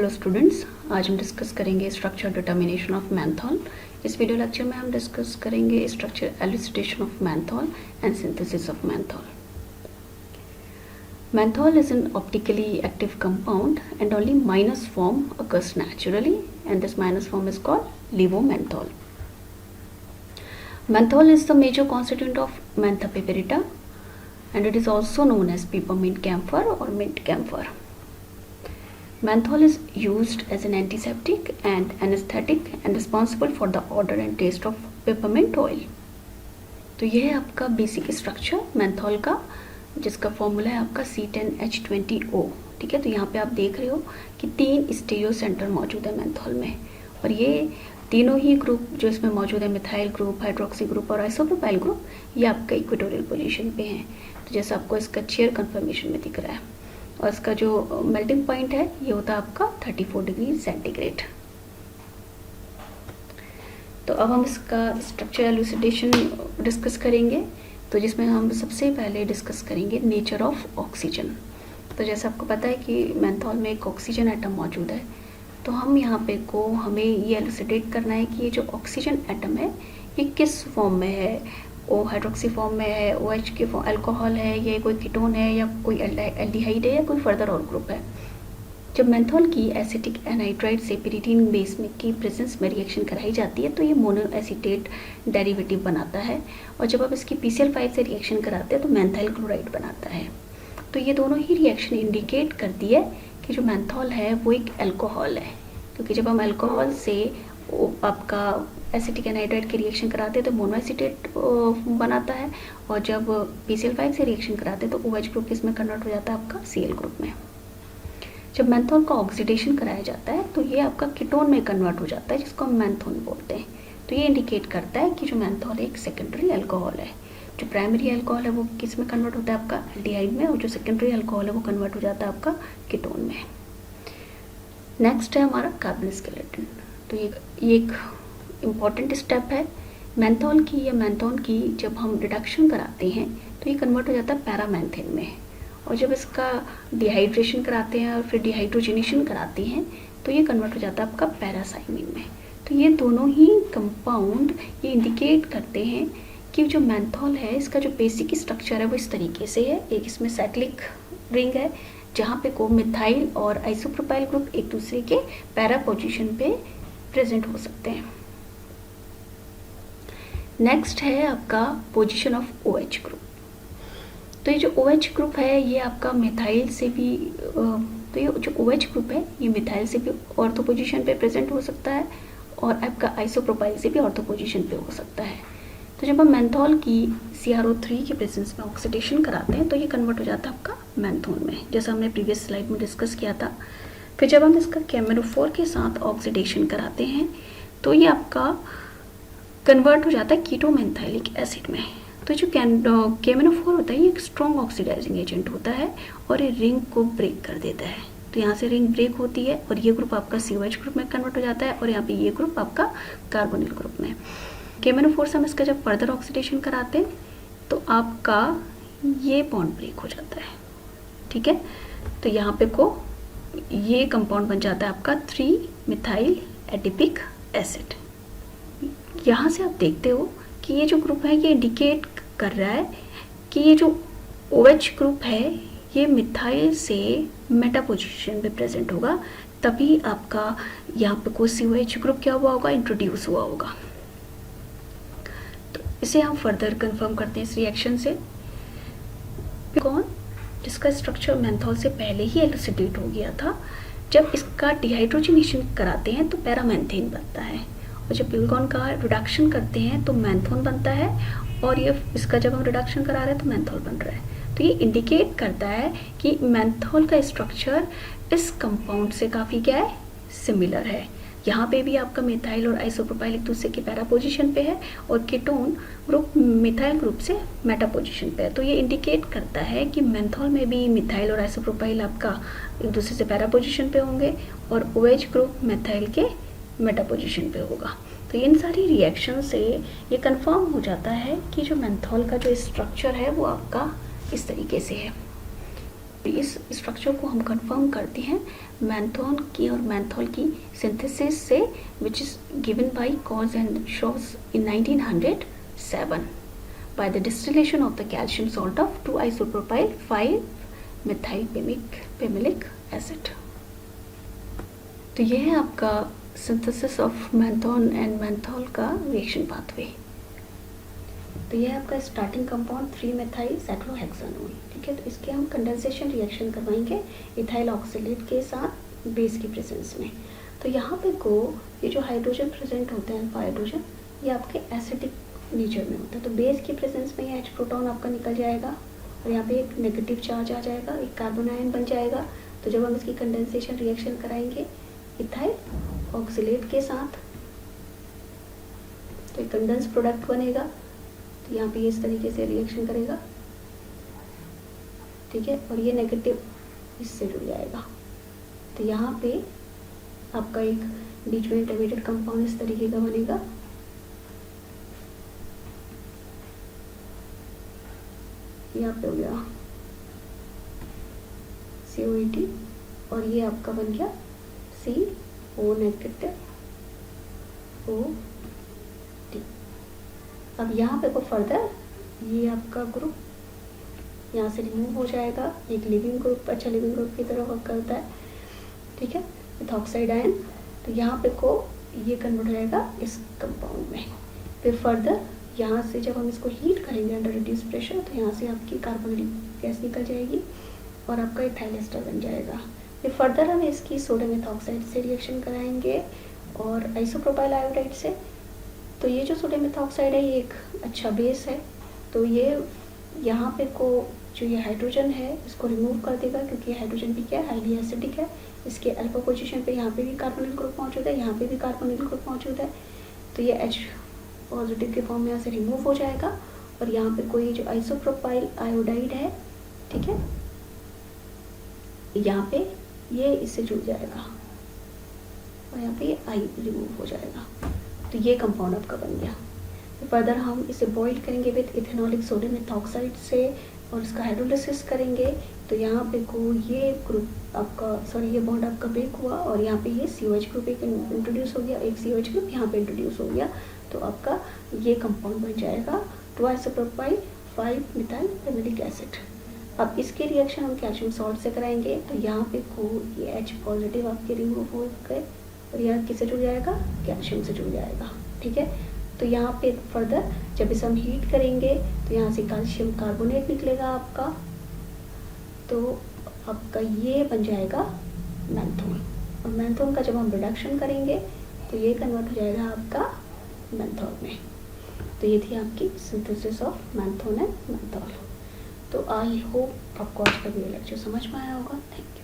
Hello students, आज हम discuss करेंगे स्ट्रक्चर डिटर्मिनेशन ऑफ मेंथॉल। इस वीडियो लेक्चर में हम डिस्कस करेंगे structure elucidation of menthol and synthesis of menthol. Menthol is an optically active compound and only minus form occurs naturally, and this minus form is called levomenthol. Menthol is the major constituent of Mentha piperita and it is also known as peppermint camphor or mint camphor. Menthol is used as an antiseptic and anesthetic and responsible for the odor and taste of peppermint oil. तो यह है आपका basic structure menthol का, जिसका formula है आपका C10H20O। ठीक है, तो यहाँ पे आप देख रहे हो कि 3 स्टीरियो सेंटर मौजूद है मेंथॉल में, और ये तीनों ही ग्रुप जो इसमें मौजूद है, मिथाइल ग्रुप, हाइड्रोक्सी ग्रुप और आइसोप्रोपाइल ग्रुप, ये आपका इक्वेटोरियल पोजीशन पे हैं। तो जैसे आपको इसका चेयर कन्फर्मेशन में दिख रहा है, और इसका जो मेल्टिंग पॉइंट है ये होता है आपका 34 डिग्री सेंटीग्रेड। तो अब हम इसका स्ट्रक्चर एलुसिडेशन डिस्कस करेंगे, तो जिसमें हम सबसे पहले डिस्कस करेंगे नेचर ऑफ ऑक्सीजन। तो जैसे आपको पता है कि मेंथॉल में एक ऑक्सीजन एटम मौजूद है, तो हम यहाँ पे हमें ये एलुसिडेट करना है कि ये जो ऑक्सीजन एटम है ये किस फॉर्म में है। ओ हाइड्रोक्सी फॉर्म में है, OH के फॉर्म अल्कोहल है, या कोई कीटोन है, या कोई एल्डिहाइड है, या कोई फर्दर और ग्रुप है। जब मेंथॉल की एसिटिक एनहाइड्राइड से pyridine बेस में की प्रेजेंस में रिएक्शन कराई जाती है तो ये मोनोएसिटेट डेरिवेटिव बनाता है, और जब आप इसकी PCl5 से रिएक्शन कराते हैं तो मेंथाइल क्लोराइड बनाता है। तो ये दोनों ही रिएक्शन इंडिकेट करती है कि जो मेंथॉल है वो एक अल्कोहल है, क्योंकि जब हम अल्कोहल से आपका एसिटिक एनहाइड्राइड की रिएक्शन कराते हैं तो मोनोएसिटेट बनाता है, और जब PCl5 से रिएक्शन कराते हैं तो OH ग्रुप इसमें कन्वर्ट हो जाता है आपका Cl ग्रुप में। जब मेंथॉल का ऑक्सीडेशन कराया जाता है तो ये आपका कीटोन में कन्वर्ट हो जाता है, जिसको हम मेंथोन बोलते हैं। तो ये इंडिकेट करता है कि जो मेंथॉल एक सेकेंडरी अल्कोहल है। जो प्राइमरी अल्कोहल है वो किस में कन्वर्ट होता है आपका एल्डिहाइड में, और जो सेकेंडरी अल्कोहल है वो कन्वर्ट हो जाता है आपका कीटोन में। नेक्स्ट है हमारा कार्बन स्केलेटन। तो ये एक इम्पॉर्टेंट स्टेप है मेंथॉल की या मेंथोन की। जब हम रिडक्शन कराते हैं तो ये कन्वर्ट हो जाता है पैरामेंथेन में, और जब इसका डिहाइड्रेशन कराते हैं और फिर डिहाइड्रोजनेशन कराते हैं तो ये कन्वर्ट हो जाता है आपका पैरासाइमिन में। तो ये दोनों ही कंपाउंड ये इंडिकेट करते हैं कि जो मेंथॉल है इसका जो बेसिक स्ट्रक्चर है वो इस तरीके से है। एक इसमें साइक्लिक रिंग है जहाँ पे को मिथाइल और आइसोप्रोपाइल ग्रुप एक दूसरे के पैरा पोजीशन पे प्रेजेंट हो सकते हैं। नेक्स्ट है आपका पोजीशन ऑफ OH ग्रुप। तो ये जो OH ग्रुप है ये आपका मिथाइल से भी तो ये जो OH ग्रुप है ये मिथाइल से भी ऑर्थो पोजीशन पे प्रेजेंट हो सकता है, और आपका आइसोप्रोपाइल से भी ऑर्थो पोजीशन पे हो सकता है। तो जब हम मेंथॉल की CrO3 के प्रेजेंस में ऑक्सीडेशन कराते हैं तो ये कन्वर्ट हो जाता है आपका मेंथोन में, जैसा हमने प्रीवियस स्लाइड में डिस्कस किया था। फिर जब हम इसका KMnO4 के साथ ऑक्सीडेशन कराते हैं तो ये आपका कन्वर्ट हो जाता है कीटोमेंथाइलिक एसिड में। तो जो KMnO4 होता है ये एक स्ट्रॉन्ग ऑक्सीडाइजिंग एजेंट होता है, और ये रिंग को ब्रेक कर देता है। तो यहाँ से रिंग ब्रेक होती है और ये ग्रुप आपका COH ग्रुप में कन्वर्ट हो जाता है, और यहाँ पे ये ग्रुप आपका कार्बोनिल ग्रुप में। KMnO4 से हम इसका जब फर्दर ऑक्सीडेशन कराते हैं तो आपका ये बॉन्ड ब्रेक हो जाता है। ठीक है, तो यहाँ पे ये कंपाउंड बन जाता है आपका 3 मिथाइल एडिपिक एसिड। यहाँ से आप देखते हो कि ये जो ग्रुप है ये इंडिकेट कर रहा है कि ये जो OH ग्रुप है ये मिथाइल से मेटा पोजीशन पे प्रेजेंट होगा, तभी आपका यहाँ पे कोई COH ग्रुप क्या हुआ होगा, इंट्रोड्यूस हुआ होगा। तो इसे हम फर्दर कंफर्म करते हैं इस रिएक्शन से। कौन जिसका स्ट्रक्चर मेंथॉल से पहले ही एलुसिडेट हो गया था, जब इसका डिहाइड्रोजनेशन कराते हैं तो पैरामेंथेन बनता है, और जब पिलगॉन का रिडक्शन करते हैं तो मेंथोन बनता है, और ये इसका जब हम रिडक्शन करा रहे हैं तो मेंथॉल बन रहा है। तो ये इंडिकेट करता है कि मेंथॉल का स्ट्रक्चर इस कंपाउंड से काफ़ी क्या है, सिमिलर है। यहाँ पे भी आपका मिथाइल और आइसोप्रोपाइल एक दूसरे के पैरा पोजीशन पे है, और कीटोन ग्रुप मिथाइल ग्रुप से मेटा पोजीशन पे है। तो ये इंडिकेट करता है कि मेंथॉल में भी मिथाइल और आइसोप्रोपाइल आपका एक दूसरे से पैरा पोजीशन पे होंगे, और OH ग्रुप मिथाइल के मेटा पोजीशन पे होगा। तो इन सारी रिएक्शन से ये कंफर्म हो जाता है कि जो मेंथॉल का जो स्ट्रक्चर है वो आपका इस तरीके से है। इस स्ट्रक्चर को हम कंफर्म करते हैं मैंथोन की और मैंथोल की सिंथेसिस से, which is given by Kaus and Shaws in 1907 by the distillation of the calcium salt of 2-isopropyl 5-methyl-pimelic acid। तो यह है आपका सिंथेसिस ऑफ मैंथोन एंड मैंथोल का रिएक्शन पाथवे। तो यह है आपका स्टार्टिंग कंपाउंड 3-methyl साइक्लोहेक्सानोल, ठीक है। तो इसके हम कंडेंसेशन रिएक्शन करवाएंगे इथाइल ऑक्सलेट के साथ बेस की प्रेजेंस में। तो यहाँ पे ये जो हाइड्रोजन प्रेजेंट होते हैं अल्फा हाइड्रोजन, ये आपके एसिडिक नेचर में होता है। तो बेस की प्रेजेंस में ये H प्रोटॉन आपका निकल जाएगा और यहाँ पे एक नेगेटिव चार्ज आ जाएगा, एक कार्बन आयन बन जाएगा। तो जब हम इसकी कंडेंसेशन रिएक्शन कराएंगे इथाइल ऑक्सलेट के साथ, तो एक कंडेंस प्रोडक्ट बनेगा। तो यहाँ पे ये इस तरीके से रिएक्शन करेगा, ठीक है, और ये नेगेटिव इससे जुड़ जाएगा। तो यहाँ पे आपका एक बीच में इंटरमीडिएट कंपाउंड इस तरीके का बनेगा। यहाँ पे हो गया COAT और ये आपका बन गया CO नेगेटिव OT। अब यहाँ पे को फर्दर ये आपका ग्रुप यहाँ से रिमूव हो जाएगा, एक लिविंग ग्रुप, अच्छा लिविंग ग्रुप की तरह वर्क करता है, ठीक है, विथ ऑक्साइड आयन। तो यहाँ पे को ये कन्वर्ट हो जाएगा इस कंपाउंड में। फिर फर्दर यहाँ से जब हम इसको हीट करेंगे अंडर रिड्यूस प्रेशर, तो यहाँ से आपकी कार्बोनिक गैस निकल जाएगी और आपका इथाइल एस्टर बन जाएगा। फिर फर्दर हम इसकी सोडियम मेथॉक्साइड से रिएक्शन कराएंगे और आइसोप्रोपाइल आयोडाइड से। तो ये जो सोडियम मेथॉक्साइड है ये एक अच्छा बेस है। तो ये यहाँ पे जो ये हाइड्रोजन है इसको रिमूव कर देगा, क्योंकि हाइड्रोजन भी क्या है, हाईली एसिडिक है। इसके अल्फा पोजीशन पे यहाँ पे भी कार्बोनिल ग्रुप मौजूद है, यहाँ पे भी कार्बोनिल ग्रुप मौजूद है। तो ये H पॉजिटिव के फॉर्म में यहाँ से रिमूव हो जाएगा और यहाँ पे कोई जो आइसोप्रोपाइल आयोडाइड है, ठीक है, यहाँ पे ये इससे जुड़ जाएगा और यहाँ पे ये I रिमूव हो जाएगा। तो ये कंपाउंड आपका बन गया। तो फर्दर हम इसे बॉइल करेंगे विथ इथेनॉलिक सोडियम मेथॉक्साइड से और इसका हाइड्रोलिसिस करेंगे। तो यहाँ पे ये ग्रुप आपका ये बॉन्ड आपका ब्रेक हुआ और यहाँ पे ये COH ग्रुप एक इंट्रोड्यूस हो गया, एक COH ग्रुप यहाँ पे इंट्रोड्यूस हो गया। तो आपका ये कंपाउंड बन जाएगा 2-isopropyl 5-methyl-pimelic एसिड। अब इसके रिएक्शन हम कैल्शियम सॉल्ट से कराएंगे। तो यहाँ पे ये H पॉजिटिव आपके रिमूव हो गए और यहाँ किससे जुड़ जाएगा, कैल्शियम से जुड़ जाएगा, ठीक है। तो यहाँ पे फर्दर जब इसे हम हीट करेंगे तो यहाँ से कैल्शियम कार्बोनेट निकलेगा आपका। तो आपका ये बन जाएगा मैंथोन और मैंथोन का जब हम रिडक्शन करेंगे तो ये कन्वर्ट हो जाएगा आपका मैंथोल में। तो ये थी आपकी सिंथेसिस ऑफ मैंथोन एंड मैंथोल। तो आई होप आपको आज का वीडियो लेक्चर समझ में आया होगा। Thank you.